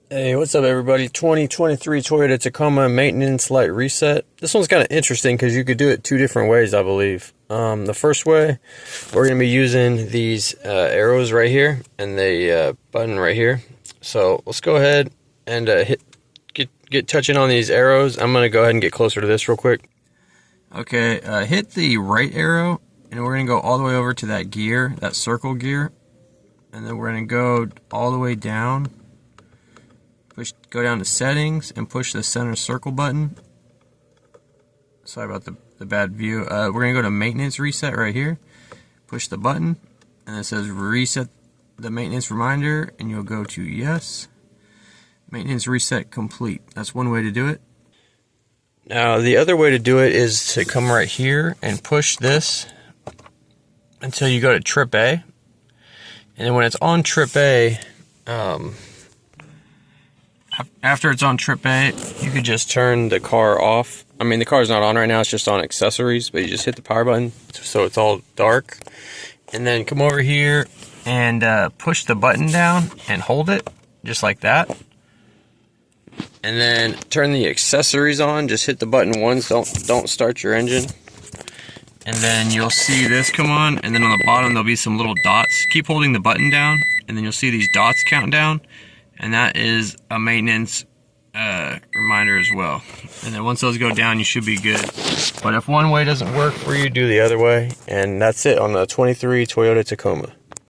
Hey, what's up everybody? 2023 Toyota Tacoma maintenance light reset. This one's kind of interesting because you could do it two different ways, I believe. The first way, we're going to be using these arrows right here and the button right here. So let's go ahead and get touching on these arrows. I'm going to go ahead and get closer to this real quick. Okay, hit the right arrow and we're going to go all the way over to that gear, that circle gear. And then we're going to go all the way down. Go down to settings and push the center circle button. Sorry about the bad view. We're going to go to maintenance reset right here. Push the button and it says reset the maintenance reminder and you'll go to yes. Maintenance reset complete. That's one way to do it. Now the other way to do it is to come right here and push this until you go to trip A. And then when it's on trip A, after it's on trip A, you could just turn the car off. I mean, the car's not on right now, it's just on accessories, but you just hit the power button so it's all dark. And then come over here and push the button down and hold it, just like that. And then turn the accessories on, just hit the button once, don't start your engine. And then you'll see this come on, and then on the bottom there'll be some little dots. Keep holding the button down, and then you'll see these dots count down. And that is a maintenance reminder as well. And then once those go down, you should be good. But if one way doesn't work for you, do the other way. And that's it on the 23 Toyota Tacoma.